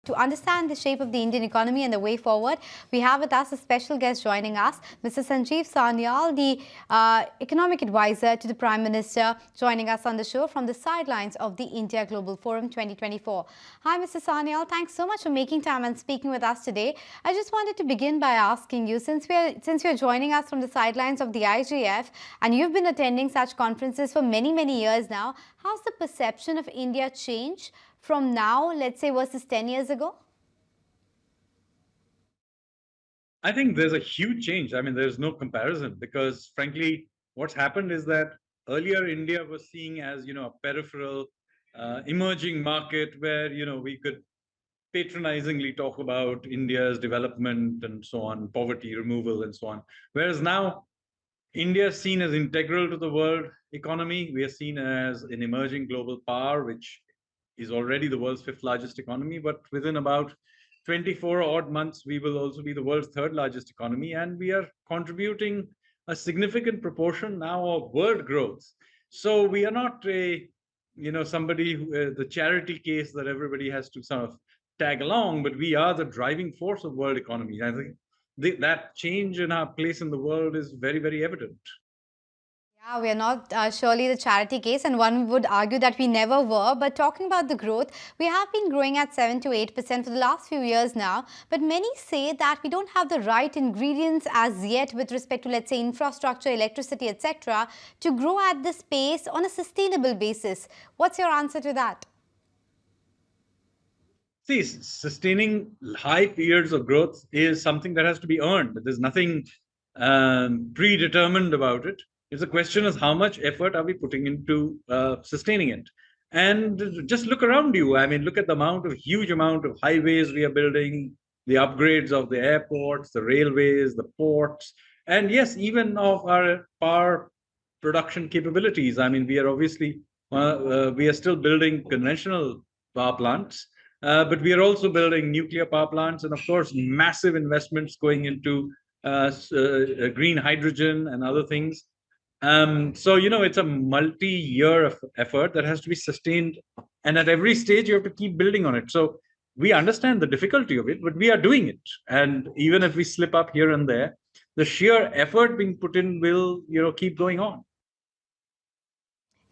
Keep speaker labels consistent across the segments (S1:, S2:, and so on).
S1: To understand the shape of the Indian economy and the way forward, we have with us a special guest joining us, Mr. Sanjeev Sanyal, the economic advisor to the Prime Minister, joining us on the show from the sidelines of the India Global Forum 2024. Hi, Mr. Sanyal. Thanks so much for making time and speaking with us today. I just wanted to begin by asking you, since you're joining us from the sidelines of the IGF and you've been attending such conferences for many years now, how's the perception of India changed from now, let's say, versus 10 years ago?
S2: I think there's a huge change. I mean, there's no comparison because, frankly, what's happened is that earlier India was seen as, a peripheral, emerging market where, we could patronizingly talk about India's development and so on, poverty removal and so on. Whereas now, India is seen as integral to the world economy. We are seen as an emerging global power, which is already the world's fifth largest economy, but within about 24 odd months, we will also be the world's third largest economy. And we are contributing a significant proportion now of world growth. So we are not somebody who, the charity case that everybody has to sort of tag along, but we are the driving force of world economy. I think that change in our place in the world is very evident.
S1: Yeah, we are not surely the charity case, and one would argue that we never were. But talking about the growth, we have been growing at 7 to 8% for the last few years now. But many say that we don't have the right ingredients as yet with respect to, let's say, infrastructure, electricity, etc., to grow at this pace on a sustainable basis. What's your answer to that?
S2: See, sustaining high periods of growth is something that has to be earned. There's nothing predetermined about it. It's a question of how much effort are we putting into sustaining it. And just look around you. I mean, look at the huge amount of highways we are building, the upgrades of the airports, the railways, the ports, and yes, even of our power production capabilities. I mean, we are obviously, we are still building conventional power plants, but we are also building nuclear power plants and, of course, massive investments going into green hydrogen and other things. So, it's a multi-year effort that has to be sustained. And at every stage, you have to keep building on it. So we understand the difficulty of it, but we are doing it. And even if we slip up here and there, the sheer effort being put in will, keep going on.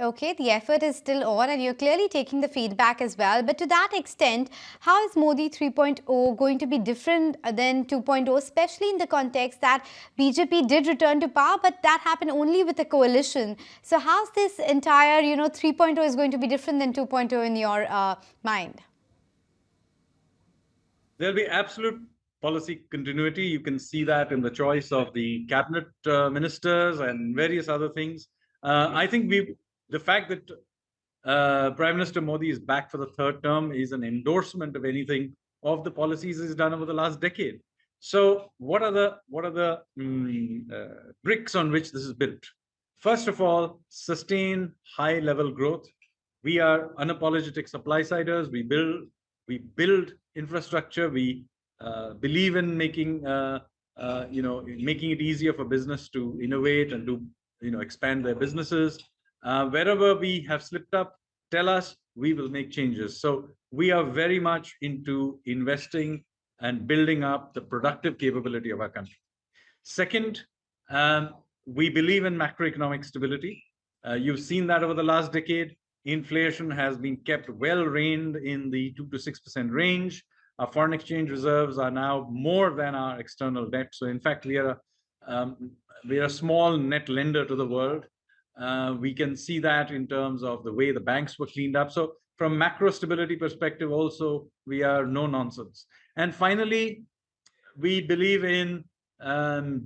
S1: Okay, the effort is still on and you're clearly taking the feedback as well. But to that extent, how is Modi 3.0 going to be different than 2.0, especially in the context that BJP did return to power, but that happened only with a coalition. So how's this entire, 3.0 is going to be different than 2.0 in your mind?
S2: There'll be absolute policy continuity. You can see that in the choice of the cabinet ministers and various other things. I think the fact that Prime Minister Modi is back for the third term is an endorsement of anything of the policies he's done over the last decade. So what are the bricks on which this is built? First of all, sustain high level growth. We are unapologetic supply siders. We build infrastructure. We believe in making making it easier for business to innovate and to expand their businesses. Wherever we have slipped up, tell us, we will make changes. So we are very much into investing and building up the productive capability of our country. Second, we believe in macroeconomic stability. You've seen that over the last decade. Inflation has been kept well reined in the 2 to 6% range. Our foreign exchange reserves are now more than our external debt. So in fact, we are a small net lender to the world. We can see that in terms of the way the banks were cleaned up. So from macro stability perspective, also, we are no nonsense. And finally, we believe in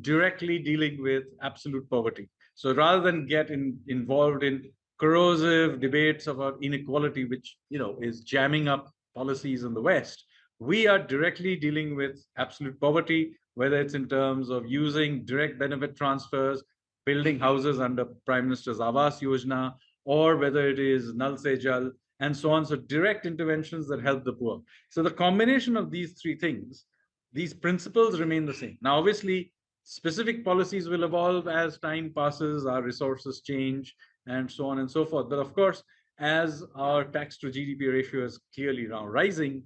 S2: directly dealing with absolute poverty. So rather than get involved in corrosive debates about inequality, which is jamming up policies in the West, we are directly dealing with absolute poverty, whether it's in terms of using direct benefit transfers, building houses under Prime Minister's Awas Yojana, or whether it is Nal Se Jal, and so on. So direct interventions that help the poor. So the combination of these three things, these principles remain the same. Now, obviously, specific policies will evolve as time passes, our resources change, and so on and so forth. But of course, as our tax to GDP ratio is clearly now rising,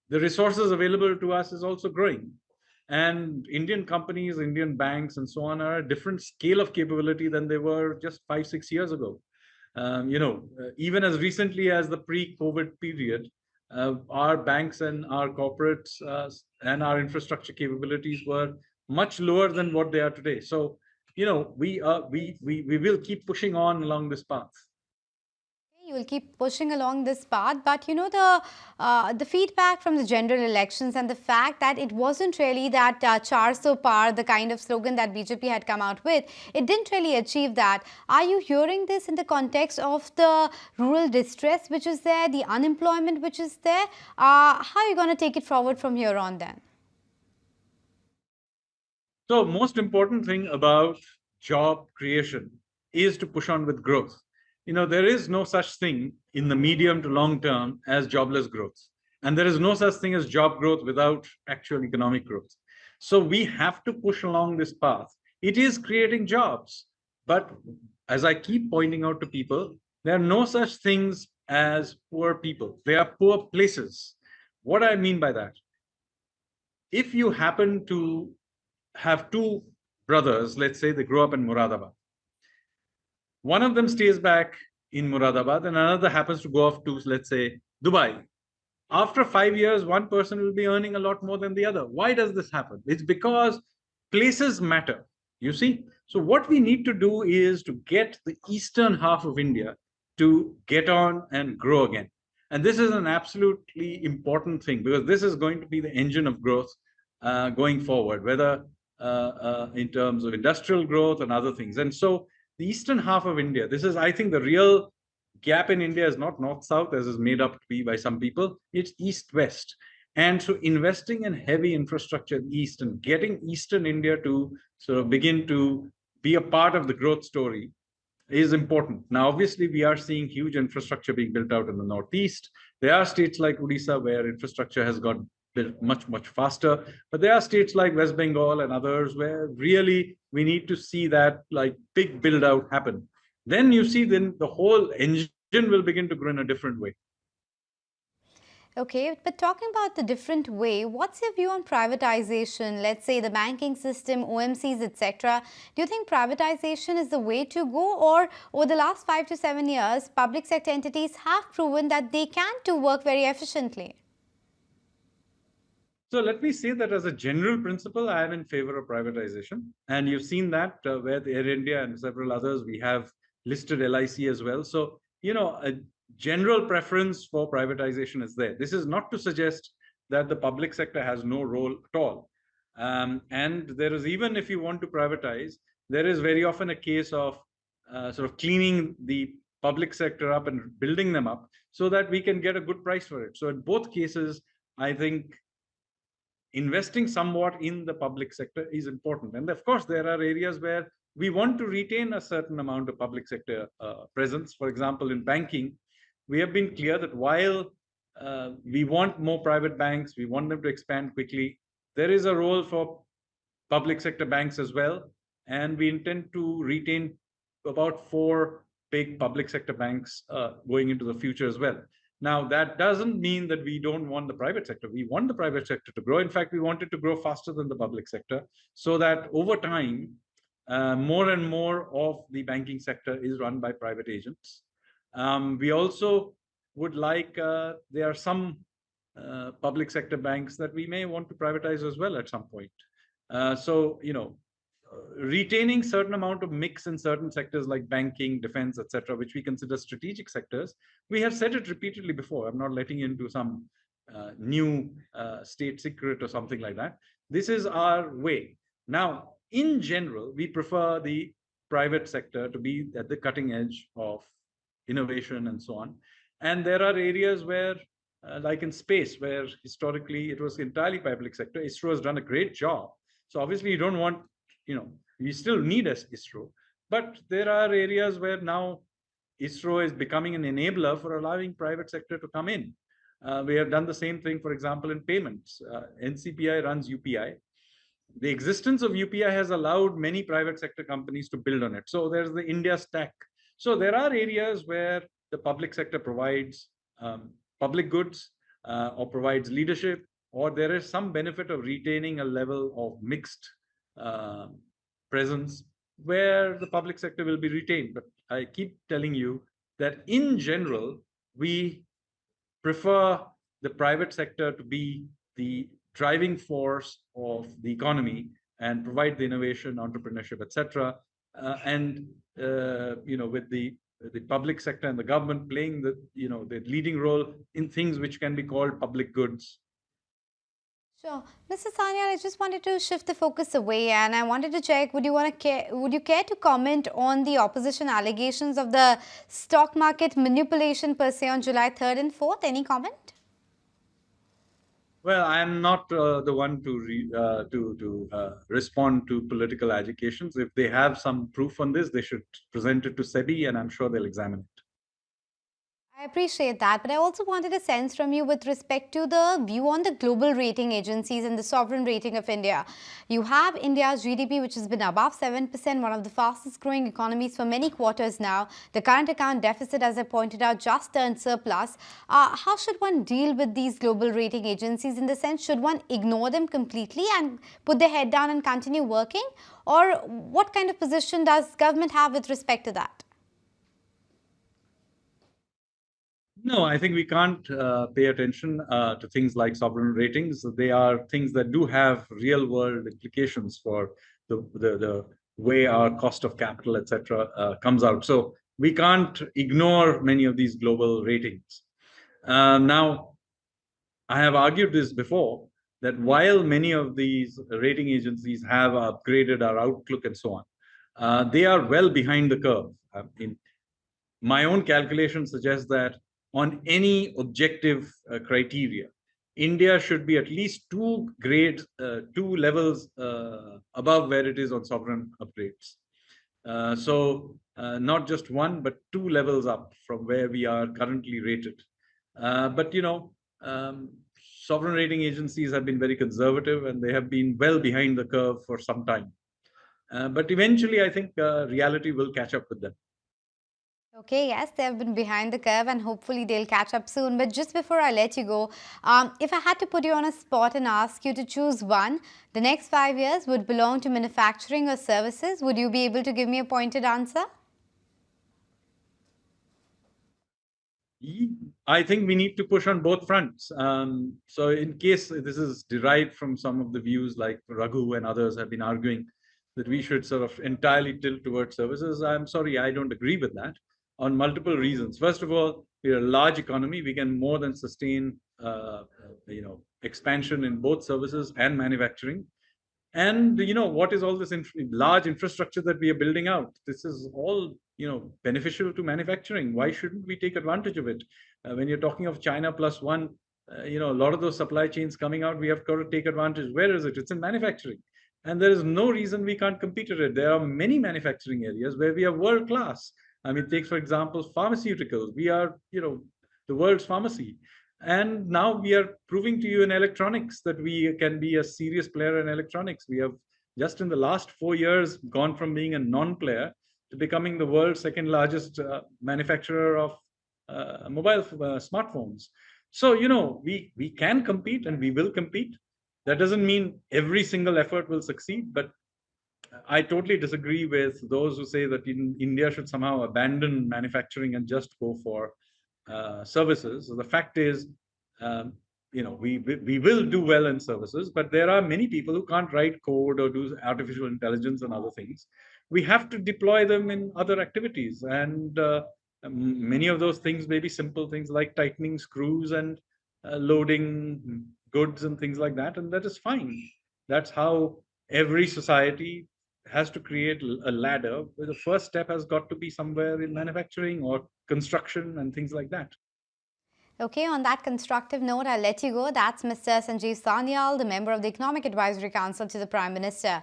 S2: the resources available to us is also growing. And Indian companies, Indian banks, and so on are a different scale of capability than they were just 5, 6 years ago. Even as recently as the pre-COVID period, our banks and our corporates and our infrastructure capabilities were much lower than what they are today. So, we will keep pushing on along this path.
S1: You will keep pushing along this path, but the feedback from the general elections and the fact that it wasn't really that char so par, the kind of slogan that BJP had come out with, it didn't really achieve that. Are you hearing this in the context of the rural distress which is there, the unemployment which is there? How are you going to take it forward from here on then?
S2: So most important thing about job creation is to push on with growth. There is no such thing in the medium to long term as jobless growth. And there is no such thing as job growth without actual economic growth. So we have to push along this path. It is creating jobs. But as I keep pointing out to people, there are no such things as poor people. They are poor places. What I mean by that, if you happen to have two brothers, let's say they grow up in Muradabad. One of them stays back in Muradabad and another happens to go off to, let's say, Dubai. After 5 years, one person will be earning a lot more than the other. Why does this happen? It's because places matter, you see? So what we need to do is to get the eastern half of India to get on and grow again. And this is an absolutely important thing because this is going to be the engine of growth going forward, whether in terms of industrial growth and other things. And so the eastern half of India, this is, I think, the real gap in India is not north-south, as is made up to be by some people. It's east-west. And so investing in heavy infrastructure in the east and getting eastern India to sort of begin to be a part of the growth story is important. Now, obviously, we are seeing huge infrastructure being built out in the northeast. There are states like Odisha where infrastructure has got built much, much faster. But there are states like West Bengal and others where really we need to see that like big build out happen. Then you see then the whole engine will begin to grow in a different way.
S1: Okay, but talking about the different way, what's your view on privatization? Let's say the banking system, OMCs, etc. Do you think privatization is the way to go, or over the last 5 to 7 years, public sector entities have proven that they can do work very efficiently?
S2: So let me say that as a general principle, I am in favor of privatization. And you've seen that where the Air India and several others, we have listed LIC as well. So, a general preference for privatization is there. This is not to suggest that the public sector has no role at all. And there is, even if you want to privatize, there is very often a case of sort of cleaning the public sector up and building them up so that we can get a good price for it. So in both cases, I think investing somewhat in the public sector is important. And of course, there are areas where we want to retain a certain amount of public sector presence. For example, in banking, we have been clear that while we want more private banks, we want them to expand quickly, there is a role for public sector banks as well. And we intend to retain about 4 big public sector banks going into the future as well. Now, that doesn't mean that we don't want the private sector. We want the private sector to grow. In fact, we want it to grow faster than the public sector so that over time, more and more of the banking sector is run by private agents. We also would like, there are some public sector banks that we may want to privatize as well at some point. So, retaining certain amount of mix in certain sectors like banking, defense, etc., which we consider strategic sectors. We have said it repeatedly before. I'm not letting into some new state secret or something like that. This is our way. Now, in general, we prefer the private sector to be at the cutting edge of innovation and so on. And there are areas where, like in space, where historically it was entirely public sector. ISRO has done a great job. So obviously you don't want, we still need ISRO, but there are areas where now ISRO is becoming an enabler for allowing private sector to come in. We have done the same thing, for example, in payments. NCPI runs UPI. The existence of UPI has allowed many private sector companies to build on it. So there's the India stack. So there are areas where the public sector provides public goods. or provides leadership, or there is some benefit of retaining a level of mixed uh, presence where the public sector will be retained. But I keep telling you that in general, we prefer the private sector to be the driving force of the economy and provide the innovation, entrepreneurship, etc. And with the public sector and the government playing the leading role in things which can be called public goods.
S1: Sure. Mr. Sanyal, I just wanted to shift the focus away and I wanted to check, would you care to comment on the opposition allegations of the stock market manipulation per se on July 3rd and 4th? Any comment?
S2: Well, I'm not the one to respond to political agitations. If they have some proof on this, they should present it to SEBI, and I'm sure they'll examine it.
S1: I appreciate that, but I also wanted a sense from you with respect to the view on the global rating agencies and the sovereign rating of India. You have India's GDP, which has been above 7%, one of the fastest growing economies for many quarters now. The current account deficit, as I pointed out, just turned surplus. How should one deal with these global rating agencies? In the sense, should one ignore them completely and put their head down and continue working? Or what kind of position does government have with respect to that?
S2: No, I think we can't pay attention to things like sovereign ratings. They are things that do have real world implications for the way our cost of capital, etc., comes out. So we can't ignore many of these global ratings. Now, I have argued this before that while many of these rating agencies have upgraded our outlook and so on, they are well behind the curve. My own calculation suggests that on any objective criteria, India should be at least two levels above where it is on sovereign upgrades. Not just one, but two levels up from where we are currently rated. But sovereign rating agencies have been very conservative and they have been well behind the curve for some time. But eventually, I think reality will catch up with them.
S1: Okay, yes, they have been behind the curve and hopefully they'll catch up soon. But just before I let you go, if I had to put you on a spot and ask you to choose one, the next 5 years would belong to manufacturing or services, would you be able to give me a pointed answer?
S2: I think we need to push on both fronts. So in case this is derived from some of the views like Raghu and others have been arguing that we should sort of entirely tilt towards services, I'm sorry, I don't agree with that on multiple reasons. First of all, we're a large economy. We can more than sustain expansion in both services and manufacturing. And what is all this large infrastructure that we are building out? This is all beneficial to manufacturing. Why shouldn't we take advantage of it? When you're talking of China plus one, a lot of those supply chains coming out, we have got to take advantage. Where is it? It's in manufacturing, and there is no reason we can't compete at it. There are many manufacturing areas where we are world class. I mean, take for example pharmaceuticals. We are the world's pharmacy. And now we are proving to you in electronics that we can be a serious player in electronics. We have just in the last 4 years gone from being a non-player to becoming the world's second largest manufacturer of mobile smartphones. So, we can compete and we will compete. That doesn't mean every single effort will succeed, but I totally disagree with those who say that India should somehow abandon manufacturing and just go for services. So the fact is, we will do well in services, but there are many people who can't write code or do artificial intelligence and other things. We have to deploy them in other activities, and many of those things may be simple things like tightening screws and loading goods and things like that, and that is fine. That's how every society has to create a ladder where the first step has got to be somewhere in manufacturing or construction and things like that.
S1: Okay, on that constructive note, I'll let you go. That's Mr. Sanjeev Sanyal, the member of the Economic Advisory Council to the Prime Minister.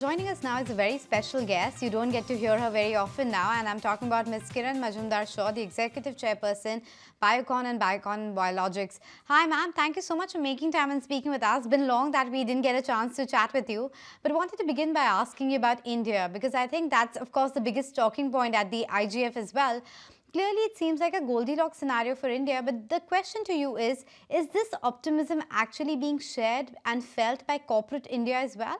S1: Joining us now is a very special guest. You don't get to hear her very often now, and I'm talking about Ms. Kiran Majumdar-Shaw, the Executive Chairperson, Biocon and Biocon Biologics. Hi, ma'am. Thank you so much for making time and speaking with us. It's been long that we didn't get a chance to chat with you, but I wanted to begin by asking you about India, because I think that's, of course, the biggest talking point at the IGF as well. Clearly, it seems like a Goldilocks scenario for India, but the question to you is this optimism actually being shared and felt by corporate India as well?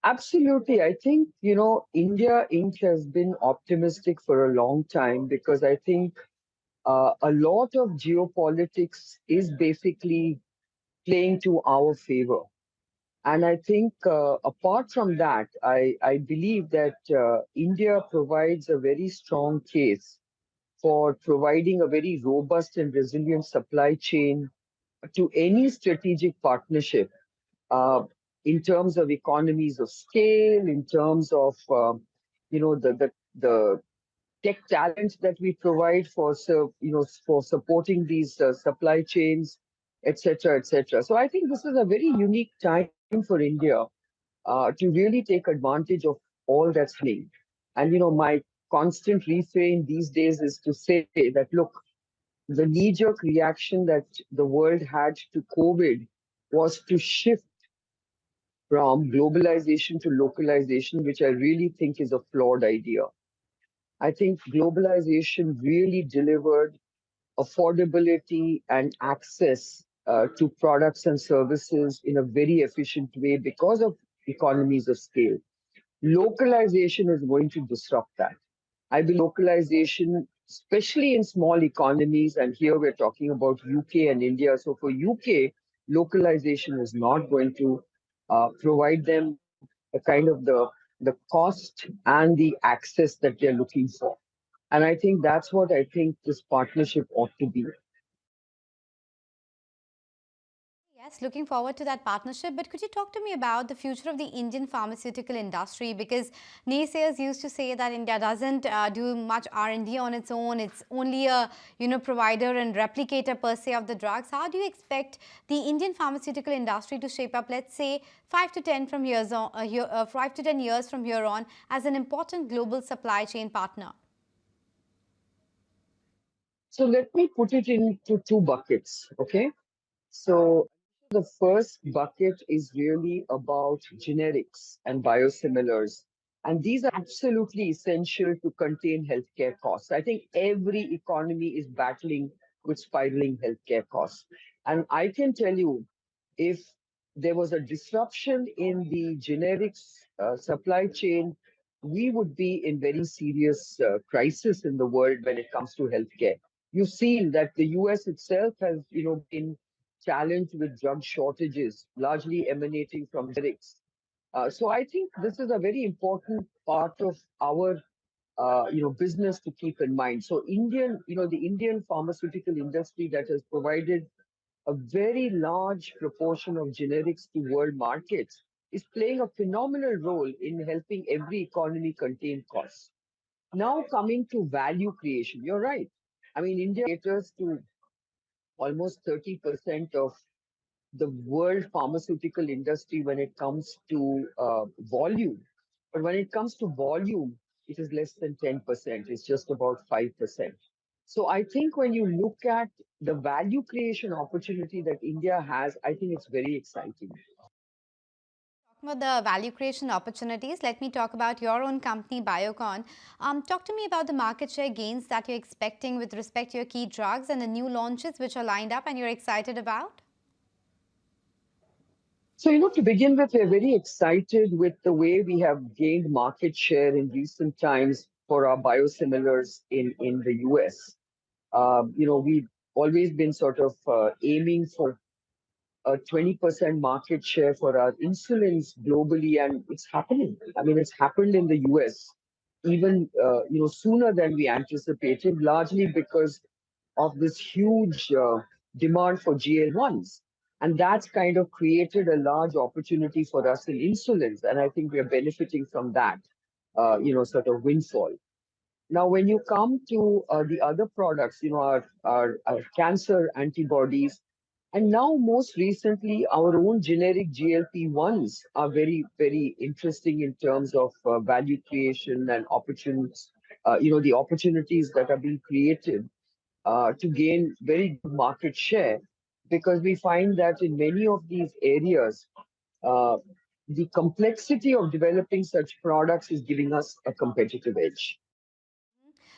S3: Absolutely. I think, India Inc. has been optimistic for a long time because I think a lot of geopolitics is basically playing to our favor. And I think apart from that, I believe that India provides a very strong case for providing a very robust and resilient supply chain to any strategic partnership uh, in terms of economies of scale, in terms of the tech talent that we provide for for supporting these supply chains, etc., etc. So I think this is a very unique time for India to really take advantage of all that's happening. And my constant refrain these days is to say that look, the knee-jerk reaction that the world had to COVID was to shift from globalization to localization, which I really think is a flawed idea. I think globalization really delivered affordability and access to products and services in a very efficient way because of economies of scale. Localization is going to disrupt that. I believe localization, especially in small economies, and here we're talking about UK and India. So for UK, localization is not going to provide them a kind of the cost and the access that they're looking for. And I think that's what I think this partnership ought to be.
S1: Yes, looking forward to that partnership. But could you talk to me about the future of the Indian pharmaceutical industry? Because naysayers used to say that India doesn't do much R&D on its own. It's only a provider and replicator per se of the drugs. How do you expect the Indian pharmaceutical industry to shape up? Let's say 5 to 10 years from here on, as an important global supply chain partner.
S3: So let me put it into two buckets, okay? So the first bucket is really about generics and biosimilars. And these are absolutely essential to contain healthcare costs. I think every economy is battling with spiraling healthcare costs. And I can tell you, if there was a disruption in the generics supply chain, we would be in very serious crisis in the world when it comes to healthcare. You've seen that the US itself has, been challenged with drug shortages, largely emanating from generics. So I think this is a very important part of our, business to keep in mind. So the Indian pharmaceutical industry that has provided a very large proportion of generics to world markets is playing a phenomenal role in helping every economy contain costs. Now coming to value creation, you're right. I mean, India caters to almost 30% of the world pharmaceutical industry when it comes to volume. But when it comes to volume, it is less than 10%. It's just about 5%. So I think when you look at the value creation opportunity that India has, I think it's very exciting.
S1: Talking about the value creation opportunities, let me talk about your own company, Biocon. Talk to me about the market share gains that you're expecting with respect to your key drugs and the new launches which are lined up and you're excited about.
S3: So, to begin with, we're very excited with the way we have gained market share in recent times for our biosimilars in the US. We've always been sort of aiming for a 20% market share for our insulins globally, and it's happening. I mean, it's happened in the US even sooner than we anticipated, largely because of this huge demand for GL1s. And that's kind of created a large opportunity for us in insulins. And I think we are benefiting from that, sort of windfall. Now, when you come to the other products, our cancer antibodies, and now most recently, our own generic GLP-1s are very, very interesting in terms of value creation and opportunities, the opportunities that are being created to gain very good market share, because we find that in many of these areas, uh, the complexity of developing such products is giving us a competitive edge.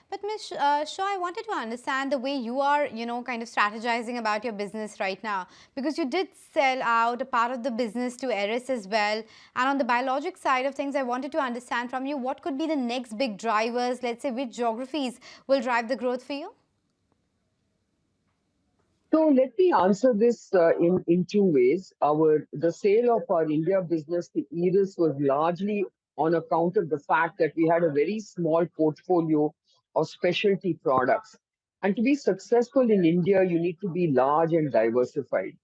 S1: But Ms. Shaw, I wanted to understand the way you are, kind of strategizing about your business right now, because you did sell out a part of the business to Eris as well. And on the biologic side of things, I wanted to understand from you what could be the next big drivers, let's say which geographies will drive the growth for you?
S3: So let me answer this in two ways. The sale of our India business to Eris was largely on account of the fact that we had a very small portfolio of specialty products. And to be successful in India, you need to be large and diversified.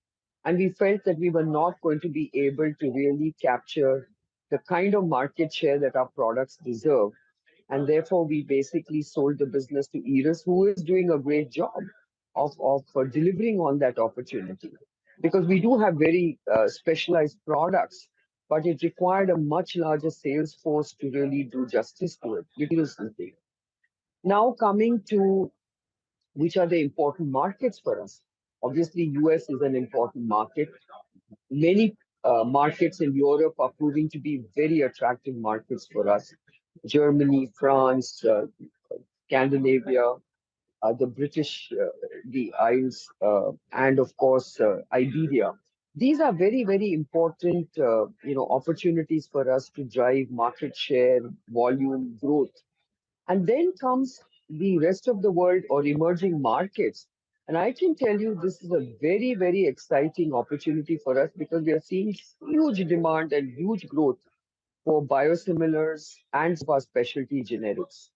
S3: And we felt that we were not going to be able to really capture the kind of market share that our products deserve. And therefore, we basically sold the business to Eris, who is doing a great job of delivering on that opportunity. Because we do have very specialized products, but it required a much larger sales force to really do justice to it. Seriously. Now, coming to which are the important markets for us. Obviously, US is an important market. Many markets in Europe are proving to be very attractive markets for us. Germany, France, Scandinavia, the British, the Isles, and of course Iberia. These are very, very important, opportunities for us to drive market share, volume, growth. And then comes the rest of the world or emerging markets. And I can tell you this is a very, very exciting opportunity for us because we are seeing huge demand and huge growth for biosimilars and for specialty generics.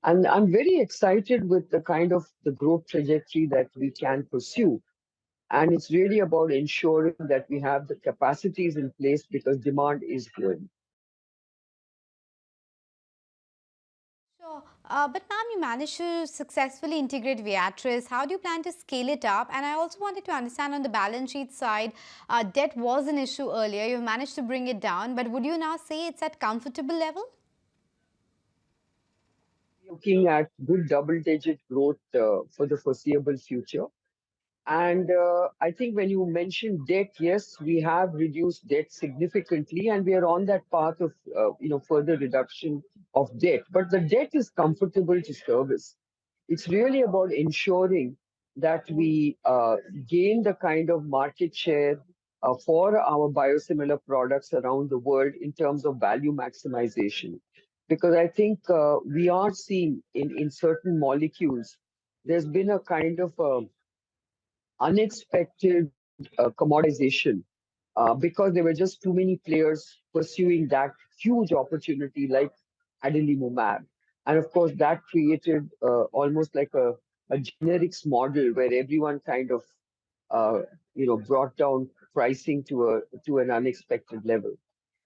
S3: And I'm very excited with the kind of the growth trajectory that we can pursue. And it's really about ensuring that we have the capacities in place because demand is growing.
S1: Sure. But ma'am, you managed to successfully integrate Viatris. How do you plan to scale it up? And I also wanted to understand on the balance sheet side, debt was an issue earlier. You've managed to bring it down, but would you now say it's at comfortable level?
S3: Looking at good double-digit growth for the foreseeable future. And I think when you mentioned debt, yes, we have reduced debt significantly, and we are on that path of further reduction of debt. But the debt is comfortable to service. It's really about ensuring that we gain the kind of market share for our biosimilar products around the world in terms of value maximization. Because I think we are seeing in certain molecules, there's been a kind of unexpected commodization because there were just too many players pursuing that huge opportunity like adalimumab. And of course, that created almost like a generics model where everyone kind of brought down pricing to an unexpected level.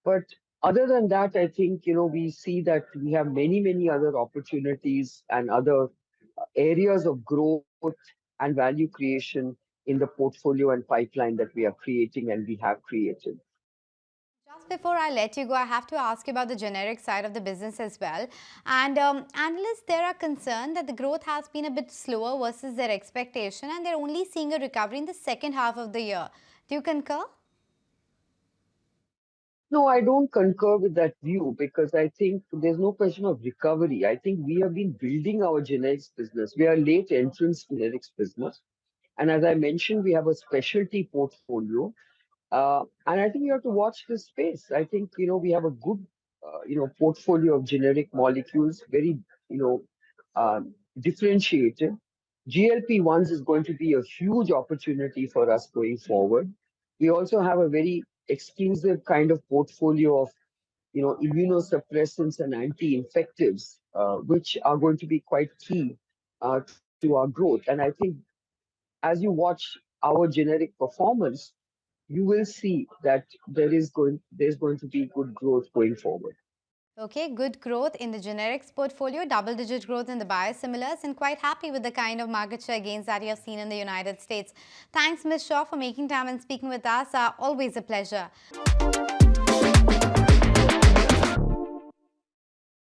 S3: But other than that, I think we see that we have many, many other opportunities and other areas of growth and value creation in the portfolio and pipeline that we are creating and we have created.
S1: Just before I let you go, I have to ask you about the generic side of the business as well. And analysts there are concerned that the growth has been a bit slower versus their expectation, and they're only seeing a recovery in the second half of the year. Do you concur?
S3: No, I don't concur with that view because I think there's no question of recovery. I think we have been building our generics business. We are late entrance generics business. And as I mentioned, we have a specialty portfolio. And I think you have to watch this space. I think, we have a good, portfolio of generic molecules, very, differentiated. GLP-1s is going to be a huge opportunity for us going forward. We also have a very exclusive kind of portfolio of, immunosuppressants and anti-infectives, which are going to be quite key to our growth. And I think as you watch our generic performance, you will see that there's going to be good growth going forward.
S1: Okay, good growth in the generics portfolio, double-digit growth in the biosimilars, and quite happy with the kind of market share gains that you have seen in the United States. Thanks, Ms. Shaw, for making time and speaking with us. Always a pleasure.